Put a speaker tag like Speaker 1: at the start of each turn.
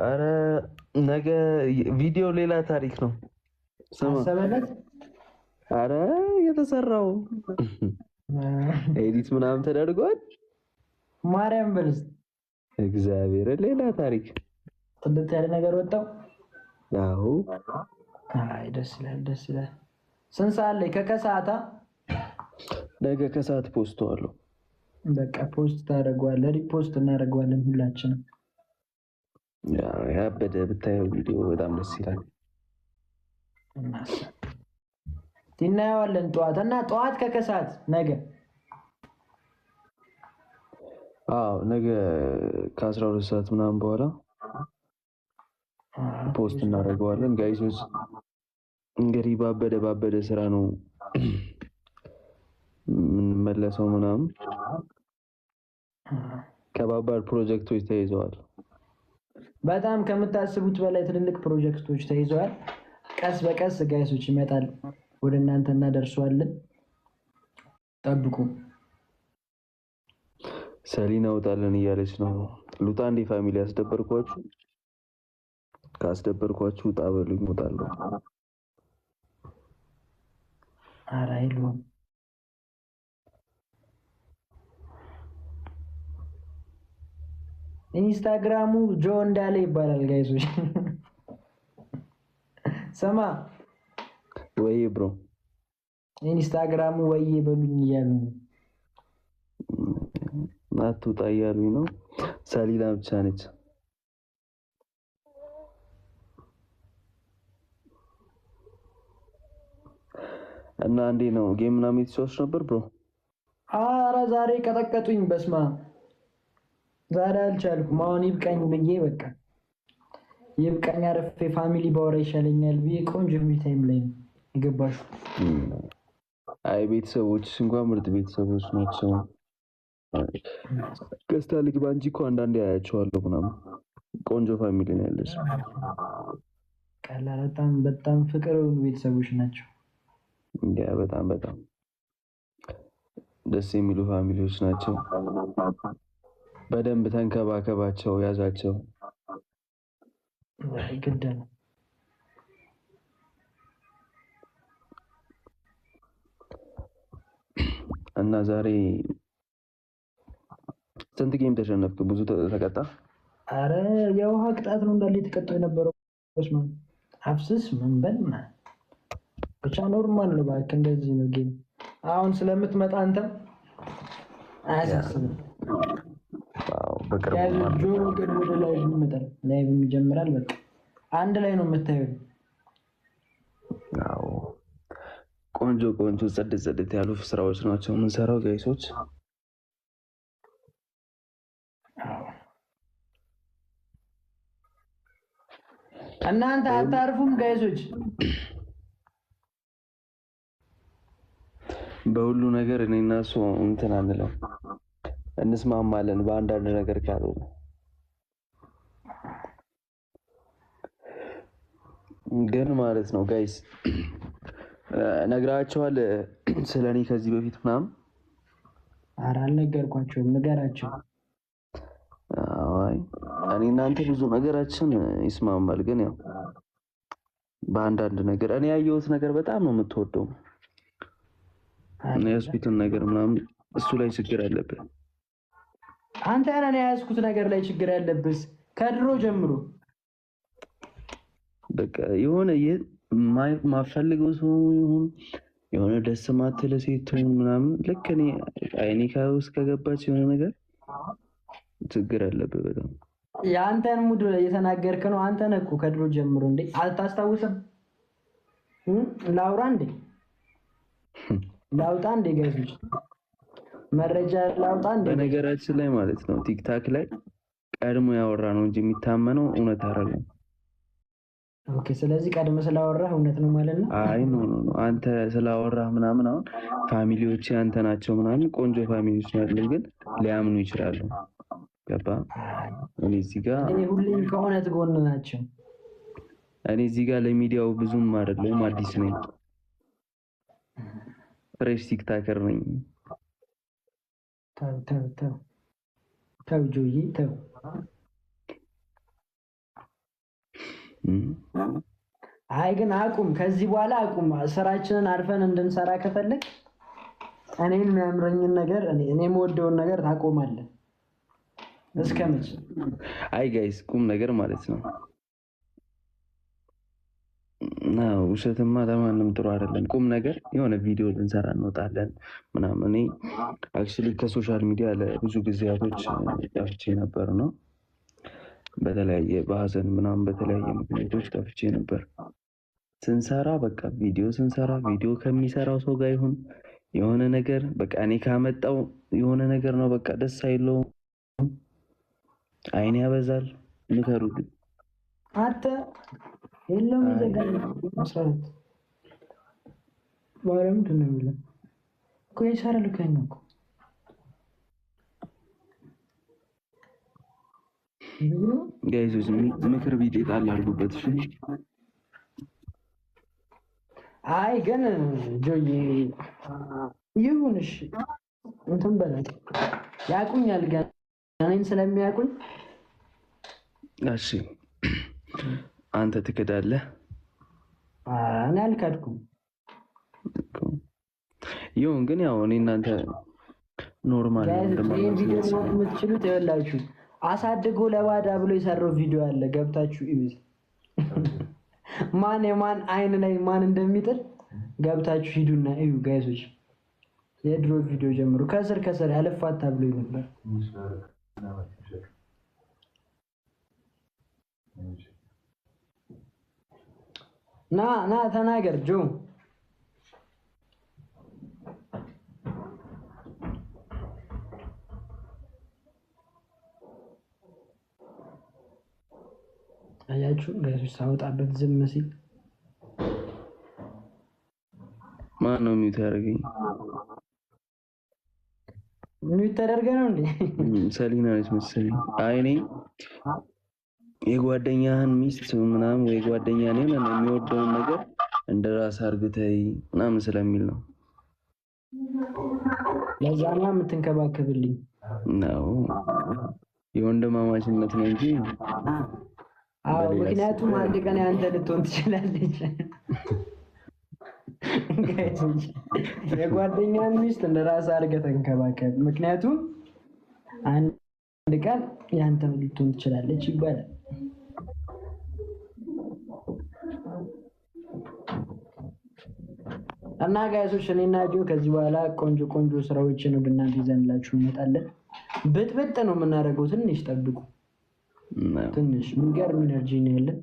Speaker 1: አረ ነገ ቪዲዮ ሌላ ታሪክ ነው።
Speaker 2: ሰበለት
Speaker 1: አረ የተሰራው ኤዲት ምናምን ተደርጓል።
Speaker 2: ማርያም በልስ
Speaker 1: እግዚአብሔር ሌላ ታሪክ
Speaker 2: ጥንት ያለ ነገር ወጣው።
Speaker 1: አዎ
Speaker 2: አይ ደስ ይላል። ስንት ሰዓት ላይ ከከሰዓታ
Speaker 1: ነገ ከሰዓት ፖስት አለው።
Speaker 2: በቃ ፖስት ታደርገዋለህ፣ ሪፖስት እናደርገዋለን ሁላችንም።
Speaker 1: ያበደ ብታየው ቪዲዮ በጣም ደስ ይላል።
Speaker 2: እናየዋለን ጠዋት ከከሰዓት ነገ።
Speaker 1: አዎ ነገ ከ12 ሰዓት ምናምን በኋላ ፖስት እናደርገዋለን ጋይሶች። እንግዲህ ባበደ ስራ ነው የምንመለሰው ምናምን ከባባድ ፕሮጀክቶች ተይዘዋል።
Speaker 2: በጣም ከምታስቡት በላይ ትልልቅ ፕሮጀክቶች ተይዘዋል። ቀስ በቀስ ጋይሶች ይመጣል ወደ እናንተ እናደርሰዋለን። ጠብቁ።
Speaker 1: ሰሊና ወጣለን እያለች ነው። ሉጣ እንዴ ፋሚሊ ያስደበርኳችሁ? ካስደበርኳችሁ ውጣ በሉኝ እወጣለሁ።
Speaker 2: ኧረ አይሉም። ኢንስታግራሙ ጆ እንዳለ ይባላል ጋይሶች። ሰማ
Speaker 1: ወይ ብሮ
Speaker 2: ኢንስታግራሙ ወይ በሉኝ እያሉ
Speaker 1: አትውጣ እያሉኝ ነው። ሰሊና ብቻ ነች። እና እንዴ ነው ጌም ምናምን የተጫወትሽ ነበር ብሮ?
Speaker 2: ኧረ ዛሬ ቀጠቀጡኝ። በስማ ዛሬ አልቻልኩም። አሁን ይብቃኝ ብዬ በቃ ይብቃኝ፣ አረፌ ፋሚሊ ባወራ ይሻለኛል ብዬ ቆንጆ ታይም ላይ ነው የገባሽው።
Speaker 1: አይ ቤተሰቦችሽ እንኳን ምርጥ ቤተሰቦች ናቸው። ገዝታ ልግባ እንጂ እኮ አንዳንዴ አያቸዋለሁ ምናምን። ቆንጆ ፋሚሊ ነው ያለሽ።
Speaker 2: ቀላል በጣም ፍቅር የሆኑ ቤተሰቦች ናቸው።
Speaker 1: ያ በጣም ደስ የሚሉ ፋሚሊዎች ናቸው። በደንብ ተንከባከባቸው፣ ያዛቸው።
Speaker 2: ግድ ነው።
Speaker 1: እና ዛሬ ስንት ጌም ተሸነፍክ? ብዙ ተቀጣ?
Speaker 2: አረ የውሃ ቅጣት ነው እንዳለ የተቀጣው የነበረው። አፍስስ ምን በል ብቻ ኖርማል ነው። እባክህ እንደዚህ ነው ጌም። አሁን ስለምትመጣ አንተም አያሳስብም።
Speaker 1: በቅርቡ
Speaker 2: ጆሮ ቅርብ ወደ ላይ ይመጣል፣ ላይ ይጀምራል። በቃ አንድ ላይ ነው የምታየው።
Speaker 1: አዎ ቆንጆ ጽድት ያሉ ስራዎች ናቸው የምንሰራው ጋይሶች።
Speaker 2: እናንተ አታርፉም ጋይሶች።
Speaker 1: በሁሉ ነገር እኔና እሱ እንትን አንለው፣ እንስማማለን በአንዳንድ ነገር ካልሆነ ግን ማለት ነው ጋይስ። ነግራቸዋል ስለኔ ከዚህ በፊት ምናምን?
Speaker 2: ኧረ አልነገርኳቸውም። ንገራቸው።
Speaker 1: አይ እኔ እናንተ ብዙ ነገራችን ይስማማል፣ ግን ያው በአንዳንድ ነገር እኔ ያየሁት ነገር በጣም ነው የምትወደው የሆስፒታል ነገር ምናምን፣ እሱ ላይ ችግር አለብህ
Speaker 2: አንተ። እኔ ያዝኩት ነገር ላይ ችግር ያለብህ ከድሮ ጀምሮ
Speaker 1: በቃ የሆነ ማፈልገው ሰው ይሁን የሆነ ደስ ማትለ ሴት ምናምን ልክ እኔ አይኔ ውስጥ ከገባች የሆነ ነገር ችግር አለብህ በጣም።
Speaker 2: የአንተን ሙድ እየተናገርክ ነው። አንተ ነህ እኮ ከድሮ ጀምሮ እንዴ አልታስታውስም? ላውራ እንዴ ላውጣ እንዴ ጋይሶች መረጃ ላውጣ እንዴ?
Speaker 1: በነገራችን ላይ ማለት ነው ቲክታክ ላይ ቀድሞ ያወራ ነው እንጂ የሚታመነው እውነት አይደለም።
Speaker 2: ኦኬ ስለዚህ ቀድሞ ስላወራህ እውነት ነው ማለት ነው?
Speaker 1: አይ ኖ አንተ ስላወራህ ምናምን አሁን ፋሚሊዎች አንተ ናቸው ምናምን ቆንጆ ፋሚሊዎች ናቸው፣ ግን ሊያምኑ ይችላሉ። ገባ? እኔ እዚህ ጋር
Speaker 2: ሁሌም ከእውነት ጎን ናቸው።
Speaker 1: እኔ እዚህ ጋር ለሚዲያው ብዙም አይደለሁም፣ አዲስ ነኝ፣ ፍሬሽ ቲክታከር ነኝ።
Speaker 2: ተው ተው ጆዬ ተው። አይ ግን አቁም፣ ከዚህ በኋላ አቁም። ስራችንን አርፈን እንድንሰራ ከፈለግ እኔን የሚያምረኝን ነገር እኔ የምወደውን ነገር ታቆማለህ። እስከ መቼ?
Speaker 1: አይ ጋይስ ቁም ነገር ማለት ነው። ውሸትማ ለማንም ጥሩ አይደለም። ቁም ነገር የሆነ ቪዲዮ ልንሰራ እንወጣለን ምናምን። እኔ አክቹዋሊ ከሶሻል ሚዲያ ለብዙ ጊዜያቶች ጠፍቼ ነበር ነው፣ በተለያየ በሀዘን ምናምን በተለያየ ምክንያቶች ጠፍቼ ነበር። ስንሰራ በቃ ቪዲዮ ስንሰራ ቪዲዮ ከሚሰራው ሰው ጋር ይሁን የሆነ ነገር በቃ እኔ ካመጣው የሆነ ነገር ነው በቃ ደስ አይለውም፣ አይን ያበዛል። ምከሩልኝ
Speaker 2: አንተ የለም ይዘጋል መስራት ማረም እንደሚለው እኮ ይሰራል እኮ ነው እኮ
Speaker 1: ጋይዞች ምክር ቢጤ ጣል አድርጉበት። እሺ
Speaker 2: አይ ግን ጆዬ ይሁንሽ እንትን በላይ ያቁኛል ገና እኔን ስለሚያቁኝ።
Speaker 1: እሺ አንተ ትክዳለህ?
Speaker 2: እኔ አልካድኩም።
Speaker 1: ይሁን ግን ያው እኔ እናንተ ኖርማል
Speaker 2: ቪዲዮ የምትችሉት ይኸውላችሁ፣ አሳድጎ ለባዳ ብሎ የሰራው ቪዲዮ አለ፣ ገብታችሁ እዩት። ማን የማን አይን ላይ ማን እንደሚጥል ገብታችሁ ሂዱና እዩ ጋይሶች። የድሮ ቪዲዮ ጀምሮ ከስር ከስር ያለፋታ ብሎ ነበር። ና ተናገር ጆ። አያችሁ ጋይሶች ሳወጣበት ዝም ሲል
Speaker 1: ማን ነው ሚውት ያደርገኝ?
Speaker 2: ሚውት ተደርገ ነው እንዴ?
Speaker 1: ሰሊና ነች መሰለኝ። አይ እኔ የጓደኛህን ሚስት ምናምን ወይ ጓደኛ ነኝ የሚወደውን ነገር እንደ ራስ አርግተይ ምናምን ስለሚል ነው።
Speaker 2: ለዛና የምትንከባከብልኝ
Speaker 1: ነው የወንድማማችነት ነው እንጂ።
Speaker 2: አዎ ምክንያቱም አንድ ቀን ያንተ ልትሆን ትችላለች። የጓደኛህን ሚስት እንደ ራስ አርገህ ተንከባከብ፣ ምክንያቱም አንድ ቀን ያንተ ልትሆን ትችላለች ይባላል። እና ጋይሶች እኔና ጆ ከዚህ በኋላ ቆንጆ ቆንጆ ስራዎችን ወደ እናንተ ይዘንላችሁ እንመጣለን። ብጥብጥ ነው የምናደርገው። ትንሽ ጠብቁ። ትንሽ የሚገርም ኢነርጂ ነው ያለን።